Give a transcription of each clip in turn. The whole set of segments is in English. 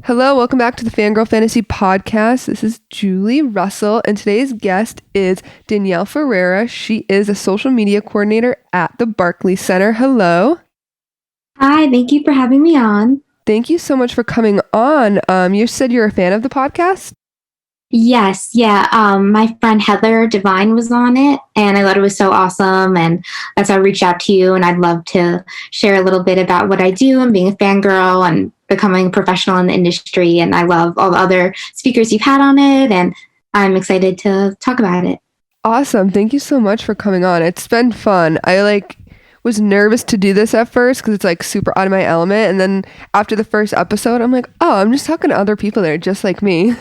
Hello, welcome back to the Fangirl Fantasy Podcast. This is Julie Russell, and today's guest is Danielle Ferreira. She is a social media coordinator at the Barclays Center. Hello. Hi, thank you for having me on. Thank you so much for coming on. You said you're a fan of the podcast? Yes, yeah. My friend Heather Devine was on it, and I thought it was so awesome. And that's why I reached out to you, and I'd love to share a little bit about what I do and being a fangirl and becoming a professional in the industry. And I love all the other speakers you've had on it, and I'm excited to talk about it. Awesome. Thank you so much for coming on. It's been fun. I was nervous to do this at first because it's super out of my element, and then after the first episode I'm like, oh, I'm just talking to other people that are just like me.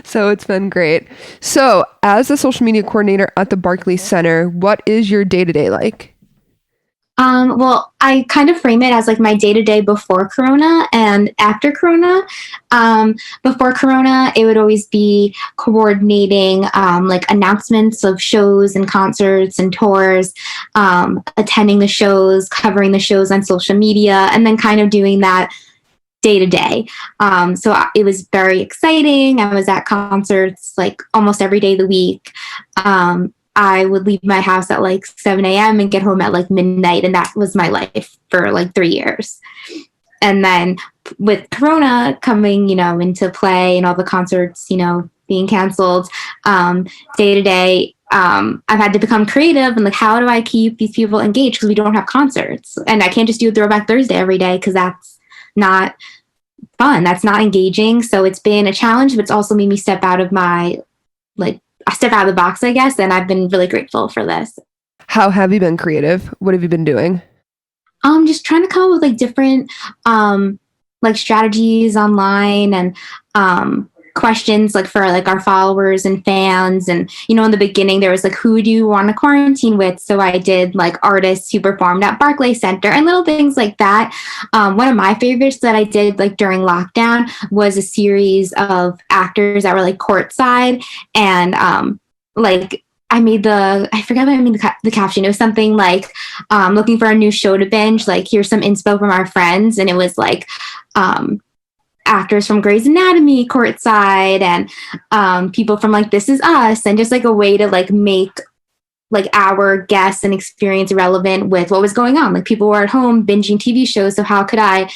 So it's been great. So as a social media coordinator at the Barclays Center, what is your day-to-day like? Well, I kind of frame it as like my day-to-day before Corona and after Corona. Before Corona, it would always be coordinating like announcements of shows and concerts and tours, attending the shows, covering the shows on social media, and then kind of doing that day to day. So it was very exciting. I was at concerts like almost every day of the week. I would leave my house at like 7 a.m. and get home at like midnight. And that was my life for like 3 years. And then with Corona coming, into play and all the concerts, being canceled, day to day, I've had to become creative and like, how do I keep these people engaged? Because we don't have concerts. And I can't just do a Throwback Thursday every day because that's not fun. That's not engaging. So it's been a challenge, but it's also made me step out of the box, I guess, and I've been really grateful for this. How have you been creative? What have you been doing? Just trying to come up with like different strategies online and questions like for like our followers and fans. And in the beginning there was like, who do you want to quarantine with? So I did like artists who performed at Barclays Center and little things like that. One of my favorites that I did like during lockdown was a series of actors that were like courtside, and I forgot what I made the caption. It was something like looking for a new show to binge, like here's some inspo from our friends. And it was like actors from Grey's Anatomy courtside and people from like This Is Us, and just like a way to like make like our guests and experience relevant with what was going on. Like people were at home binging TV shows. So how could I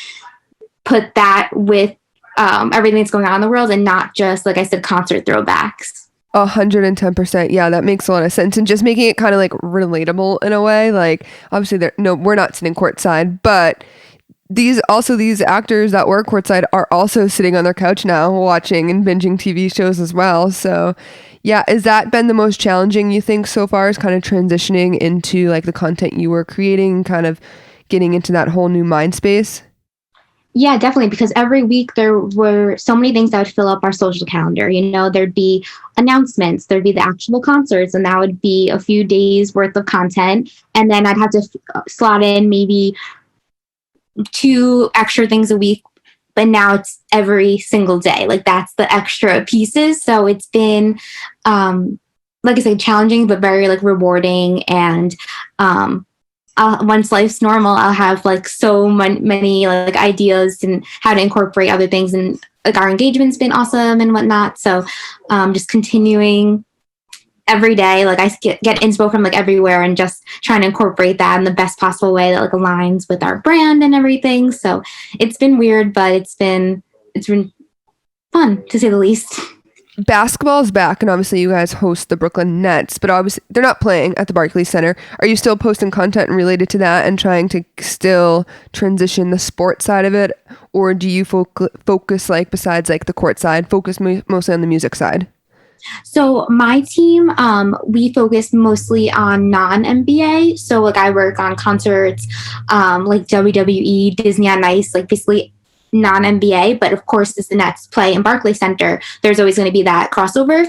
put that with everything that's going on in the world and not just, like I said, concert throwbacks? 110%. Yeah, that makes a lot of sense. And just making it kind of like relatable in a way. Like obviously we're not sitting courtside, but these actors that were courtside are also sitting on their couch now watching and binging TV shows as well. So yeah, has that been the most challenging you think so far, is kind of transitioning into like the content you were creating, kind of getting into that whole new mind space? Yeah, definitely. Because every week there were so many things that would fill up our social calendar. There'd be announcements, there'd be the actual concerts, and that would be a few days worth of content. And then I'd have to slot in maybe 2 extra things a week, but now it's every single day. Like that's the extra pieces. So it's been, like I said, challenging, but very like rewarding. And once life's normal, I'll have like so many like ideas and how to incorporate other things. And like our engagement's been awesome and whatnot. So just continuing every day, like I get inspo from like everywhere and just trying to incorporate that in the best possible way that like aligns with our brand and everything. So it's been weird, but it's been fun to say the least. Basketball is back, and obviously you guys host the Brooklyn Nets, but obviously they're not playing at the Barclays Center. Are you still posting content related to that and trying to still transition the sports side of it? Or do you focus like, besides like the court side, focus mostly on the music side? So my team, we focus mostly on non-NBA. So like I work on concerts, like WWE, Disney on Ice, like basically non-NBA. But of course, as the Nets play in Barclays Center, there's always going to be that crossover.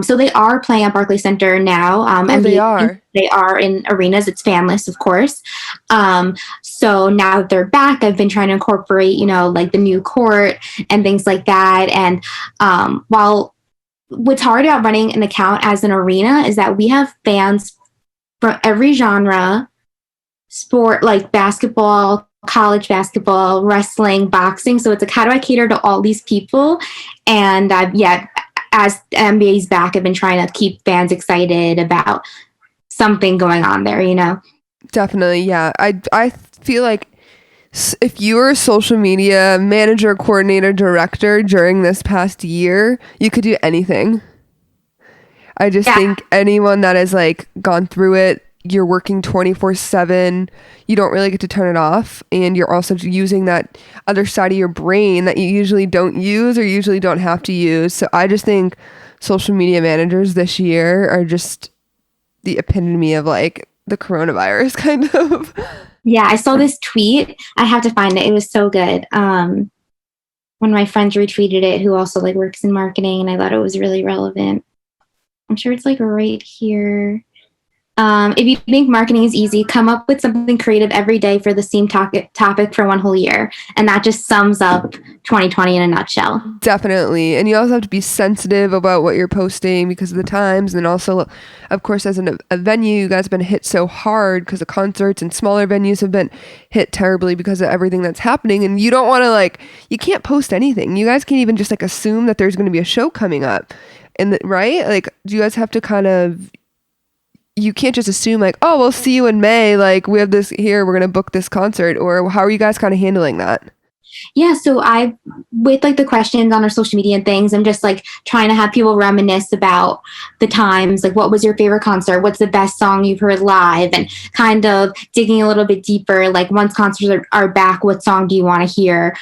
So they are playing at Barclays Center now. And they are. They are in arenas. It's fanless, of course. So now that they're back, I've been trying to incorporate, like the new court and things like that. And while what's hard about running an account as an arena is that we have fans from every genre, sport, like basketball, college basketball, wrestling, boxing. So it's like, how do I cater to all these people? And yeah, as the NBA's back, I've been trying to keep fans excited about something going on there, you know? Definitely, yeah. I feel like if you were a social media manager, coordinator, director during this past year, you could do anything. I just think anyone that has like gone through it, you're working 24/7, you don't really get to turn it off, and you're also using that other side of your brain that you usually don't use or usually don't have to use. So I just think social media managers this year are just the epitome of like the coronavirus kind of. Yeah, I saw this tweet. I have to find it. It was so good. One of my friends retweeted it who also like works in marketing, and I thought it was really relevant. I'm sure it's like right here. If you think marketing is easy, come up with something creative every day for the same topic for one whole year. And that just sums up 2020 in a nutshell. Definitely. And you also have to be sensitive about what you're posting because of the times. And also, of course, as a venue, you guys have been hit so hard because of concerts, and smaller venues have been hit terribly because of everything that's happening. And you don't want to like, you can't post anything. You guys can't even just like assume that there's going to be a show coming up. And right? Like, do you guys have to kind of, you can't just assume like, oh, we'll see you in May. Like, we have this here, we're going to book this concert. Or how are you guys kind of handling that? Yeah, so with like the questions on our social media and things, I'm just like trying to have people reminisce about the times, like what was your favorite concert? What's the best song you've heard live? And kind of digging a little bit deeper, like once concerts are back, what song do you want to hear?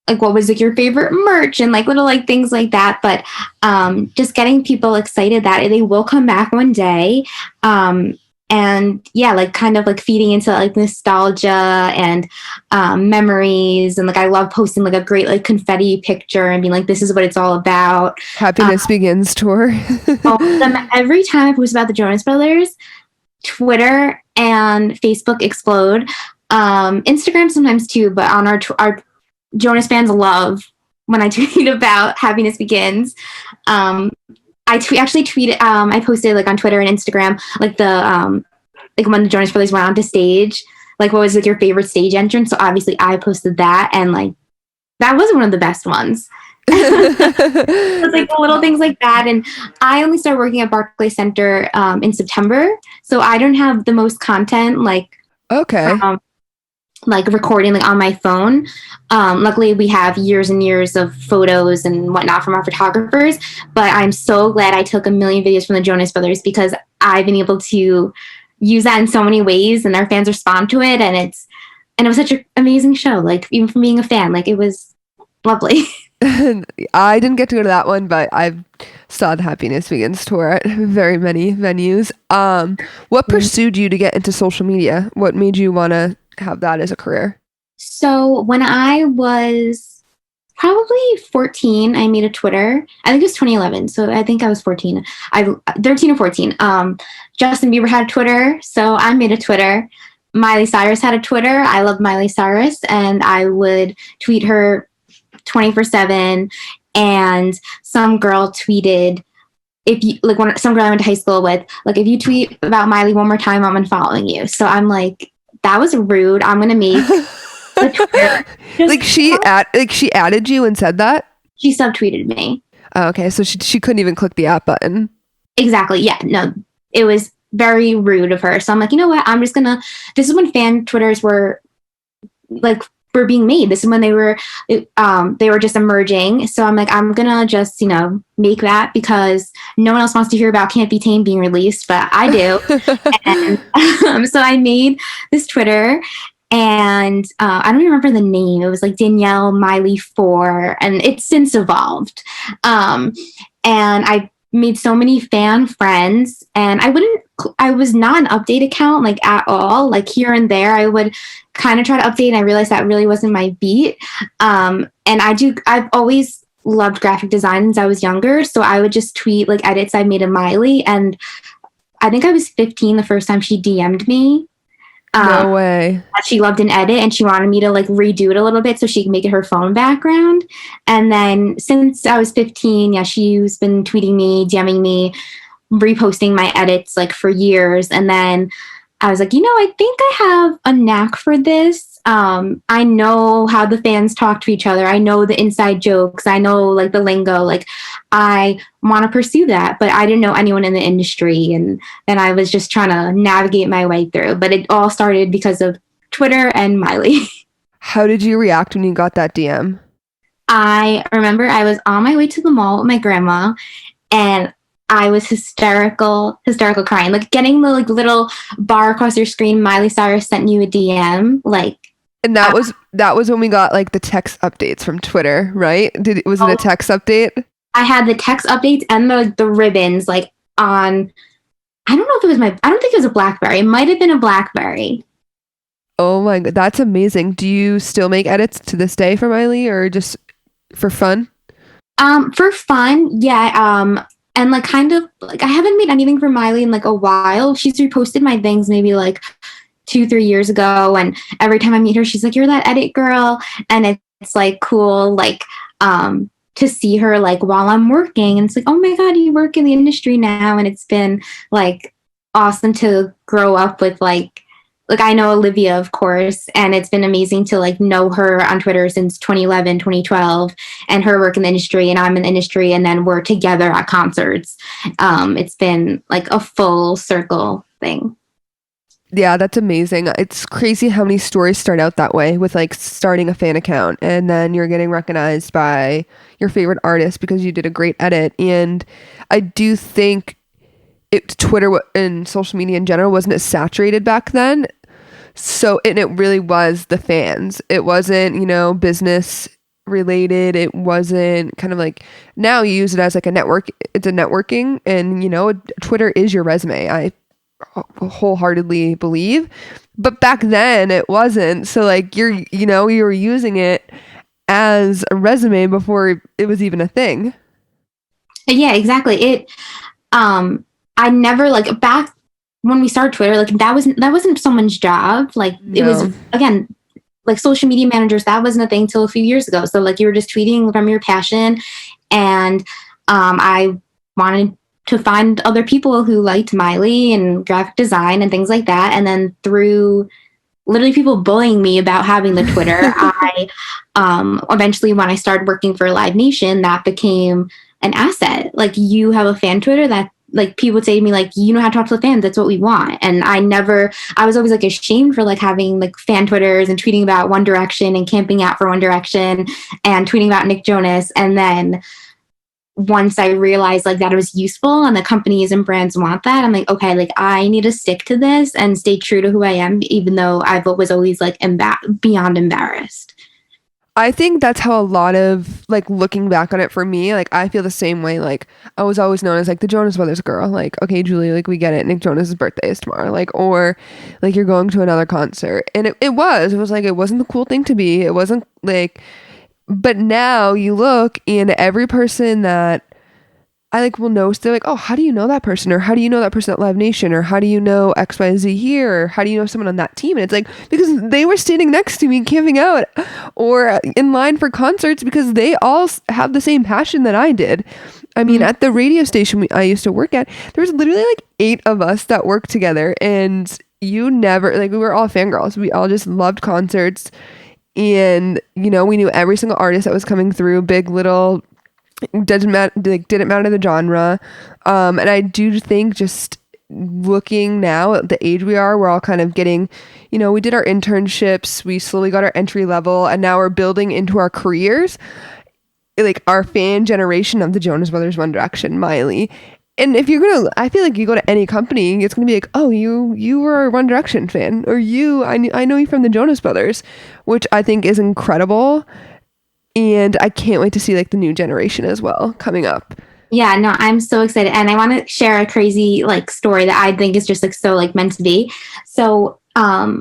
What was like your favorite merch and like little like things like that. But just getting people excited that they will come back one day. And yeah, like kind of like feeding into like nostalgia and memories. And like I love posting like a great like confetti picture and being like, this is what it's all about. Happiness Begins tour. Every time I post about the Jonas Brothers, Twitter and Facebook explode. Instagram sometimes too, but on our Jonas fans love when I tweet about Happiness Begins. I tweeted. I posted like on Twitter and Instagram, like the like when the Jonas Brothers went onto stage, like what was like your favorite stage entrance? So obviously I posted that, and like that was one of the best ones. It's like the little things like that. And I only started working at Barclays Center in September, so I don't have the most content like like recording like on my phone. Luckily we have years and years of photos and whatnot from our photographers, but I'm so glad I took a million videos from the Jonas Brothers because I've been able to use that in so many ways, and our fans respond to it, and it was such an amazing show, like even from being a fan, like it was lovely. I didn't get to go to that one, but I saw the Happiness Begins tour at very many venues. What pursued you to get into social media? What made you want to have that as a career? So when I was probably 14, I made a Twitter. I think it was 2011. So I think I was 14. 13 or 14. Justin Bieber had a Twitter, so I made a Twitter. Miley Cyrus had a Twitter. I love Miley Cyrus, and I would tweet her 24/7. And some girl tweeted, if you like, some girl I went to high school with, like, if you tweet about Miley one more time, I'm unfollowing you. So I'm like, that was rude. I'm gonna make a Twitter. Like she added you and said that? She subtweeted me. Oh, okay, so she couldn't even click the app button. Exactly. Yeah. No, it was very rude of her. So I'm like, you know what? I'm just gonna. This is when fan Twitters were being made. This is when they were just emerging. So I'm like, I'm gonna just make that because no one else wants to hear about Can't Be Tamed being released, but I do. And so I made this Twitter, and I don't even remember the name. It was like Danielle Miley 4, and it's since evolved. And I made so many fan friends, and I was not an update account like at all. Like here and there I would kind of try to update, and I realized that really wasn't my beat. And I've always loved graphic design since I was younger, so I would just tweet like edits I made of Miley, and I think I was 15 the first time she DM'd me. No way. She loved an edit, and she wanted me to like redo it a little bit so she could make it her phone background. And then since I was 15, she's been tweeting me, DMing me, reposting my edits like for years. And then I was like, I think I have a knack for this. I know how the fans talk to each other. I know the inside jokes. I know like the lingo. Like I want to pursue that, but I didn't know anyone in the industry. And then I was just trying to navigate my way through. But it all started because of Twitter and Miley. How did you react when you got that DM? I remember I was on my way to the mall with my grandma and I was hysterical crying. Like getting the like little bar across your screen, Miley Cyrus sent you a DM. Like And that was when we got like the text updates from Twitter, right? Was it a text update? I had the text updates and the ribbons like on I don't know if it was I don't think it was a BlackBerry. It might have been a BlackBerry. Oh my god, that's amazing. Do you still make edits to this day for Miley or just for fun? For fun, yeah. And like kind of like I haven't made anything for Miley in like a while. She's reposted my things maybe like 2-3 years ago, and every time I meet her, she's like, "You're that edit girl," and it's like cool, like to see her like while I'm working, and it's like, "Oh my god, you work in the industry now," and it's been like awesome to grow up with like I know Olivia, of course, and it's been amazing to like know her on Twitter since 2011, 2012, and her work in the industry, and I'm in the industry, and then we're together at concerts. It's been like a full circle thing. Yeah, that's amazing. It's crazy how many stories start out that way with like starting a fan account and then you're getting recognized by your favorite artist because you did a great edit. And I do think Twitter and social media in general wasn't as saturated back then. So, and it really was the fans. It wasn't, business related. It wasn't kind of like now you use it as like a network. It's a networking and, Twitter is your resume. I wholeheartedly believe. But back then it wasn't. So like you were using it as a resume before it was even a thing. Yeah, exactly. I never like back when we started Twitter, like that wasn't someone's job. Like it was again, like social media managers, that wasn't a thing till a few years ago. So like you were just tweeting from your passion, and I wanted to find other people who liked Miley and graphic design and things like that. And then through literally people bullying me about having the Twitter, I eventually when I started working for Live Nation, that became an asset. Like you have a fan Twitter that like people would say to me like, you know how to talk to the fans, that's what we want. And I was always like ashamed for like having like fan Twitters and tweeting about One Direction and camping out for One Direction and tweeting about Nick Jonas. And then once I realized like that it was useful and the companies and brands want that, I'm like, okay, like I need to stick to this and stay true to who I am, even though I was always like beyond embarrassed. I think that's how a lot of like looking back on it for me, like I feel the same way. Like I was always known as like the Jonas Brothers girl. Like, okay, Julie, like we get it. Nick Jonas's birthday is tomorrow. Like, or like you're going to another concert. And it was like, it wasn't the cool thing to be. It wasn't like, but now you look and every person that I like will know, they're like, oh, how do you know that person? Or how do you know that person at Live Nation? Or how do you know XYZ here? Or how do you know someone on that team? And it's like, because they were standing next to me camping out or in line for concerts because they all have the same passion that I did. I mean, at the radio station I used to work at, there was literally like 8 of us that worked together and we were all fangirls. We all just loved concerts and, we knew every single artist that was coming through, big, little, didn't matter the genre. And I do think just looking now at the age we are, we're all kind of getting, we did our internships, we slowly got our entry level, and now we're building into our careers, like our fan generation of the Jonas Brothers, One Direction, Miley. And if I feel like you go to any company, it's gonna be like, oh, you were a One Direction fan, or I know you from the Jonas Brothers, which I think is incredible. And I can't wait to see like the new generation as well coming up. Yeah, no, I'm so excited. And I want to share a crazy like story that I think is just like so like meant to be. So I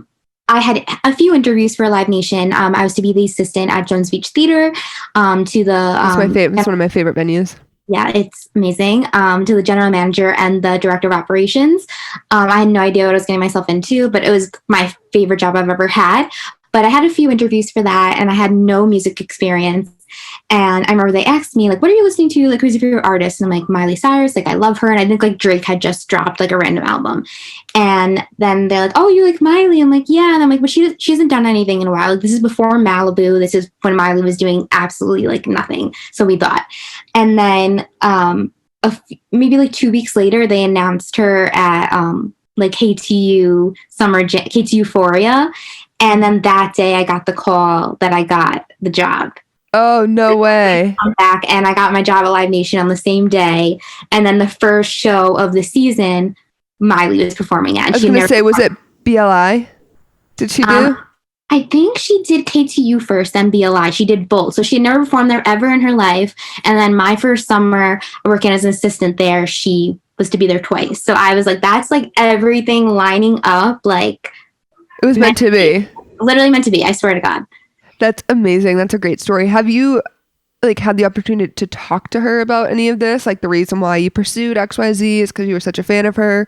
had a few interviews for Live Nation. I was to be the assistant at Jones Beach Theater to the it's my favorite. It's one of my favorite venues. Yeah, it's amazing. To the general manager and the director of operations. I had no idea what I was getting myself into, but it was my favorite job I've ever had. But I had a few interviews for that and I had no music experience. And I remember they asked me, like, what are you listening to? Like, who's your favorite artist? And I'm like, Miley Cyrus. Like, I love her. And I think like Drake had just dropped like a random album. And then they're like, oh, you like Miley? I'm like, yeah. And I'm like, but she hasn't done anything in a while. Like, this is before Malibu. This is when Miley was doing absolutely like nothing. So we thought. And then maybe like 2 weeks later, they announced her at like KTU KTU Euphoria. And then that day I got the call that I got the job. Oh, no way. I'm back and I got my job at Live Nation on the same day. And then the first show of the season, Miley was performing at. I was going to say, was it BLI? Did she do? I think she did KTU first, then BLI. She did both. So she had never performed there ever in her life. And then my first summer working as an assistant there, she was to be there twice. So I was like, that's like everything lining up. Like, it was meant to be. Literally meant to be. I swear to God. That's amazing. That's a great story. Have you like had the opportunity to talk to her about any of this? Like the reason why you pursued XYZ is because you were such a fan of her?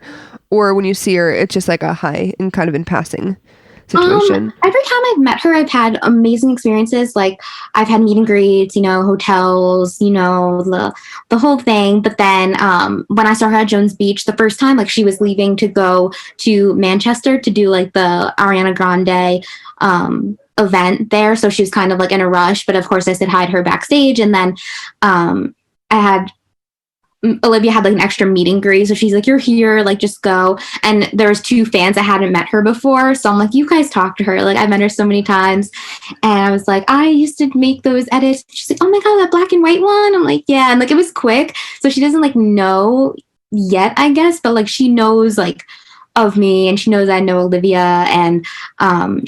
Or when you see her, it's just like a hi and kind of in passing situation? Every time I've met her, I've had amazing experiences. Like I've had meet and greets, hotels, the whole thing. But then when I saw her at Jones Beach the first time, like she was leaving to go to Manchester to do like the Ariana Grande event there. So she was kind of like in a rush. But of course I said hi to her backstage. And then Olivia had like an extra meet and greet. So she's like, you're here, like just go. And there was 2 fans that hadn't met her before. So I'm like, you guys talk to her. Like I've met her so many times. And I was like, I used to make those edits. She's like, oh my God, that black and white one. I'm like, yeah. And like, it was quick. So she doesn't like know yet, I guess, but like she knows like of me and she knows I know Olivia. And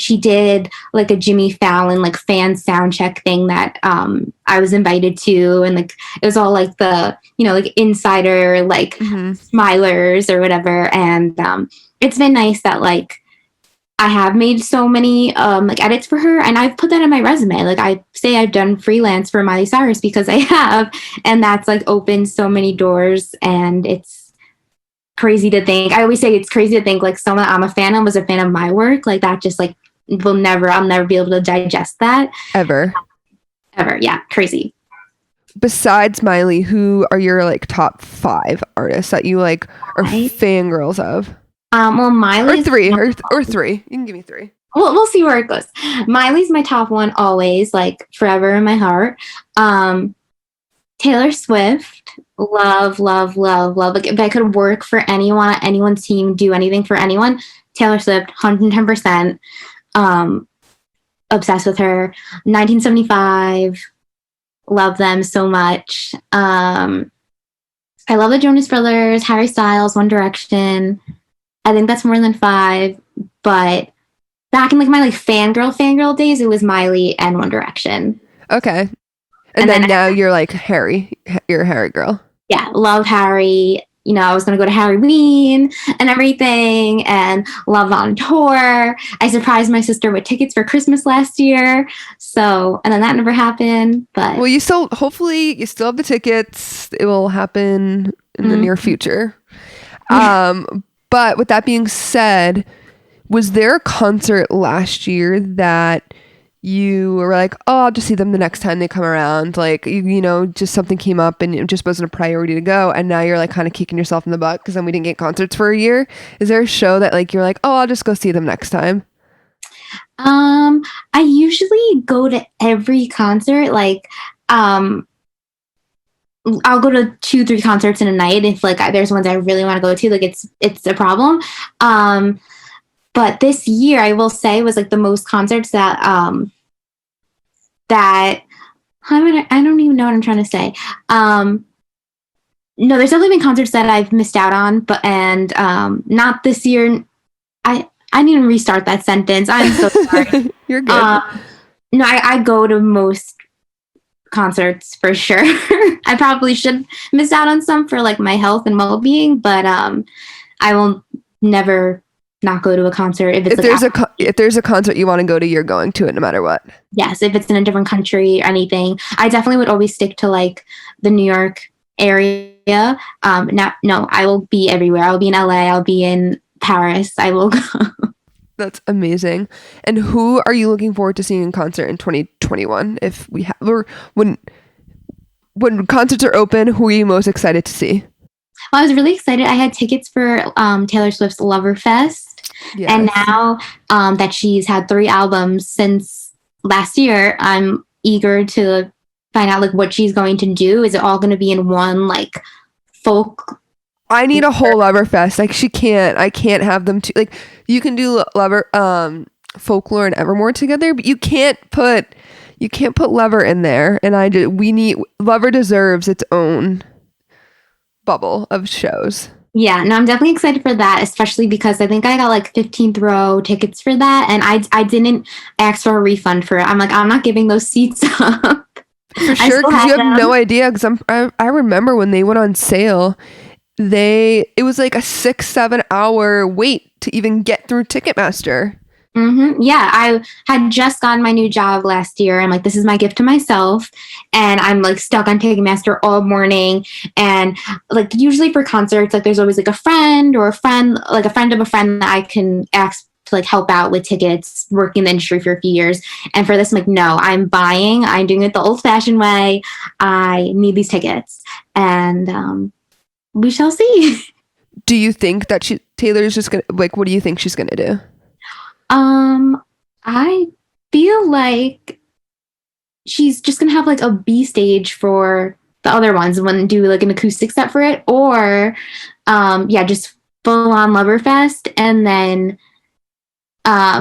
she did like a Jimmy Fallon like fan sound check thing that I was invited to, and like it was all like the like insider like smilers or whatever. And it's been nice that like I have made so many like edits for her, and I've put that on my resume. Like I say I've done freelance for Miley Cyrus because I have, and that's like opened so many doors. And it's crazy to think. I always say it's crazy to think like someone I'm a fan of was a fan of my work. Like that just like I'll never be able to digest that. Ever. Yeah. Crazy. Besides Miley, who are your like top 5 artists that you like are fangirls of? Well, Miley's or three. You can give me 3. We'll see where it goes. Miley's my top one always, like forever in my heart. Taylor Swift, love. Like if I could work for anyone, anyone's team, do anything for anyone, Taylor Swift, 110%. Obsessed with her. 1975, love them so much. I love the Jonas Brothers, Harry Styles, One Direction. I think that's more than 5. But back in like my like fangirl days, it was Miley and One Direction. Okay. And then now you're like Harry. You're a Harry girl. Yeah, love Harry. I was going to go to Harryween and everything, and Love on Tour. I surprised my sister with tickets for Christmas last year. So, and then that never happened. But well, hopefully you still have the tickets. It will happen in the near future. But with that being said, was there a concert last year that you were like, oh, I'll just see them the next time they come around? Like, just something came up and it just wasn't a priority to go. And now you're like kind of kicking yourself in the butt because then we didn't get concerts for a year. Is there a show that like, you're like, oh, I'll just go see them next time? I usually go to every concert. Like, I'll go to 2-3 concerts in a night. If like there's ones I really want to go to, like it's a problem. But this year, I will say, was like the most concerts that I don't even know what I'm trying to say. No, there's definitely been concerts that I've missed out on, and not this year. I need to restart that sentence. I'm so sorry. You're good. No, I go to most concerts for sure. I probably should miss out on some for like my health and well-being, but I will never not go to a concert if there's a concert you want to go to, you're going to it no matter what. Yes, if it's in a different country or anything. I definitely would always stick to like the New York area. I will be everywhere. I'll be in LA, I'll be in Paris. I will go. That's amazing. And who are you looking forward to seeing in concert in 2020? 2021? If we have, or when concerts are open, who are you most excited to see? Well, I was really excited. I had tickets for Taylor Swift's Loverfest. Yes. And now that she's had 3 albums since last year, I'm eager to find out like what she's going to do. Is it all going to be in one like folk? I need a whole Loverfest. Like I can't have them two. Like you can do Folklore and Evermore together, but you can't put Lover in there. And Lover deserves its own bubble of shows. Yeah, no, I'm definitely excited for that, especially because I think I got like 15th row tickets for that, and I didn't ask for a refund for it. I'm like, I'm not giving those seats up. For sure, because you have no idea. Because I remember when they went on sale, it was like a 6-7 hour wait to even get through Ticketmaster. Mm-hmm. Yeah, I had just gotten my new job last year. I'm like, this is my gift to myself. And I'm like stuck on Ticketmaster all morning. And like usually for concerts, like there's always like a friend of a friend that I can ask to like help out with tickets, working in the industry for a few years. And for this, I'm like, no, I'm doing it the old fashioned way. I need these tickets. And we shall see. Do you think that Taylor's just gonna, like, what do you think she's gonna do? I feel like she's just gonna have like a B stage for the other ones and do like an acoustic set for it, or just full on Loverfest. And then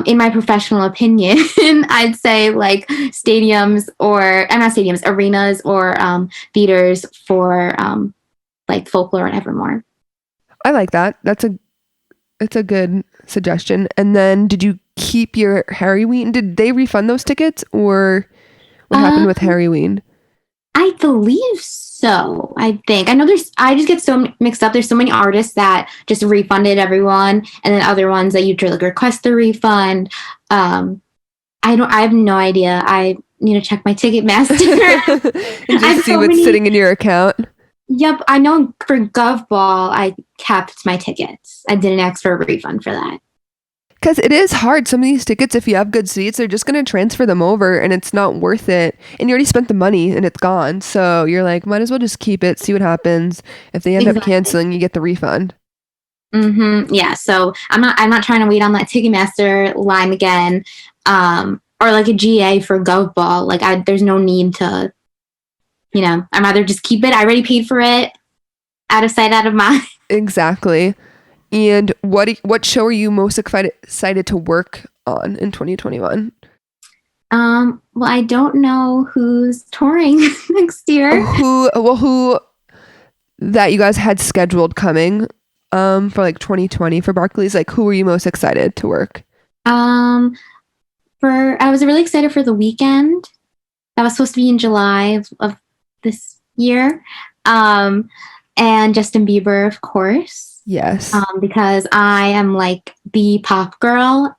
in my professional opinion, I'd say like arenas or theaters for like Folklore and Evermore. I like that. It's a good suggestion. And then did you keep your Harryween? Did they refund those tickets, or what happened with Harryween? I believe so. I think. I know I just get so mixed up. There's so many artists that just refunded everyone, and then other ones that you like request the refund. I have no idea. I need to check my Ticketmaster and just see what's sitting in your account. Yep, I know for GovBall, I kept my tickets. I didn't ask for a refund for that. Because it is hard. Some of these tickets, if you have good seats, they're just going to transfer them over and it's not worth it. And you already spent the money and it's gone. So you're like, might as well just keep it, see what happens. If they end up canceling, you get the refund. Mm-hmm. Yeah, so I'm not trying to wait on that Ticketmaster line again, or like a GA for GovBall. Like there's no need to, I'd rather just keep it. I already paid for it. Out of sight, out of mind. Exactly. And what show are you most excited to work on in 2021? Well, I don't know who's touring next year. Who that you guys had scheduled coming for like 2020 for Barclays? Like, who were you most excited to work? I was really excited for The Weeknd. That was supposed to be in July of this year. And Justin Bieber, of course. Yes. Because I am like the pop girl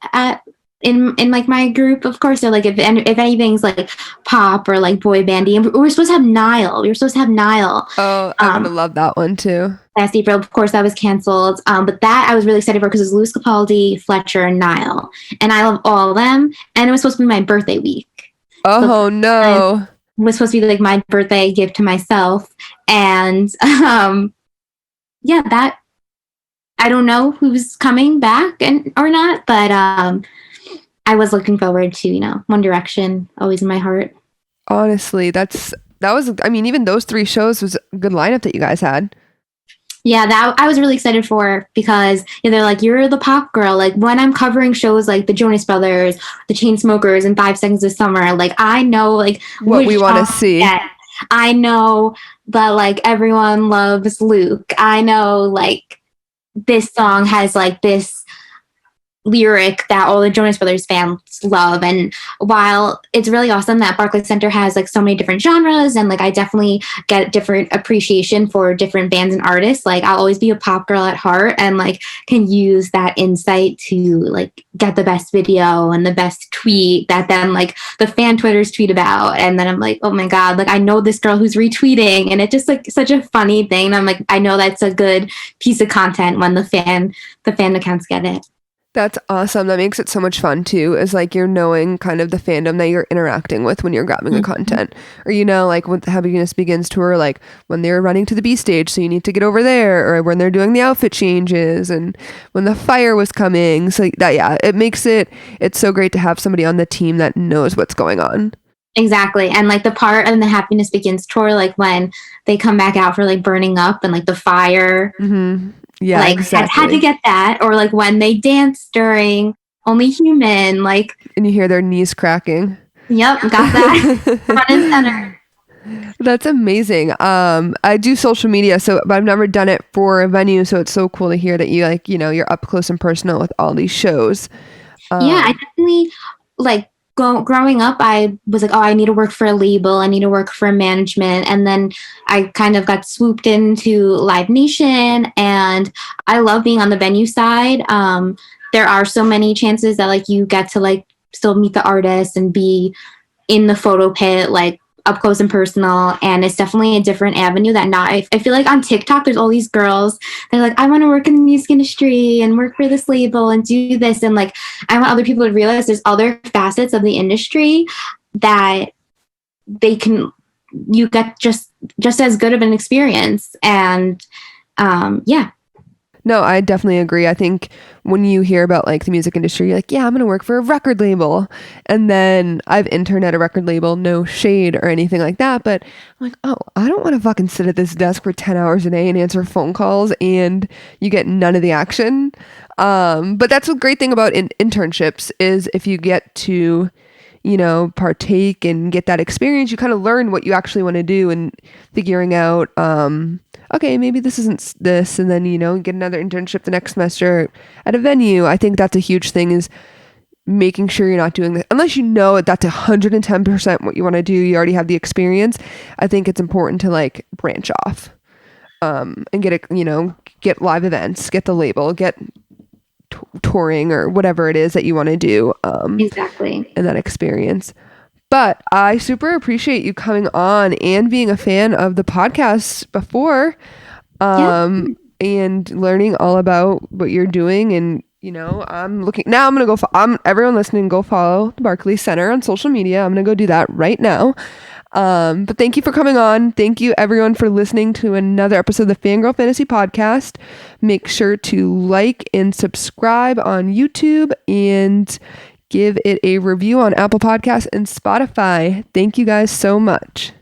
in like my group, of course. So like if anything's like pop or like boy bandy, and we were supposed to have Niall. Oh, I'm gonna love that one too. Last April, of course, that was canceled. But that I was really excited for because it was Lewis Capaldi, Fletcher, and Niall, and I love all of them. And it was supposed to be my birthday week. Oh no. It was supposed to be like my birthday gift to myself. And that I don't know who's coming back or not, but I was looking forward to, One Direction, always in my heart. Honestly, even those 3 shows was a good lineup that you guys had. Yeah, that I was really excited for because they're like, you're the pop girl. Like when I'm covering shows like the Jonas Brothers, the Chainsmokers, and 5 Seconds of Summer, like I know like what we want to see. I know that like everyone loves Luke. I know like this song has like this lyric that all the Jonas Brothers fans love. And while it's really awesome that Barclays Center has like so many different genres, and like I definitely get different appreciation for different bands and artists, like I'll always be a pop girl at heart and like can use that insight to like get the best video and the best tweet that then like the fan Twitters tweet about. And then I'm like, oh my God, like I know this girl who's retweeting, and it's just like such a funny thing. And I'm like, I know that's a good piece of content when the fan accounts get it. That's awesome. That makes it so much fun too, is like you're knowing kind of the fandom that you're interacting with when you're grabbing the Mhm. content. Or like with the Happiness Begins tour, like when they're running to the B stage, so you need to get over there, or when they're doing the outfit changes and when the fire was coming. So that yeah, it's so great to have somebody on the team that knows what's going on. Exactly. And like the part in the Happiness Begins tour, like when they come back out for like burning up and like the fire, Hmm. Yeah, like had to exactly. get that. Or like when they dance during Only Human, like, And you hear their knees cracking. yep, got that front and center. That's amazing. I do social media, but I've never done it for a venue, so it's so cool to hear that you you're up close and personal with all these shows. Yeah, I Um, definitely like growing up. I was like, oh, I need to work for a label. I need to work for management, and then I kind of got swooped into Live Nation, and I love being on the venue side. There are so many chances that like you get to like still meet the artist and be in the photo pit, like up close and personal. And it's definitely a different avenue that not, I feel like on TikTok, there's all these girls. They're like, I want to work in the music industry and work for this label and do this. And like, I want other people to realize there's other facets of the industry that they can, you get just as good of an experience. And yeah. no, I definitely agree. I think when you hear about like the music industry, you're like, yeah, I'm gonna work for a record label, and then I've interned at a record label, no shade or anything like that, but I'm like, oh, I don't want to fucking sit at this desk for 10 hours a day and answer phone calls, and you get none of the action. But that's a great thing about internships is if you get to partake and get that experience, you kind of learn what you actually want to do and figuring out, okay, maybe this isn't this. And then, get another internship the next semester at a venue. I think that's a huge thing is making sure you're not doing that. Unless you know that's 110% what you want to do, you already have the experience. I think it's important to like branch off, and get live events, get the label, get touring or whatever it is that you want to do, Exactly. in that experience. But I super appreciate you coming on and being a fan of the podcast before, Yeah. and learning all about what you're doing. And I'm looking now. I'm gonna go. Everyone listening, go follow the Barclays Center on social media. I'm gonna go do that right now. But thank you for coming on. Thank you everyone for listening to another episode of the Fangirl Fantasy Podcast. Make sure to like and subscribe on YouTube and give it a review on Apple Podcasts and Spotify. Thank you guys so much.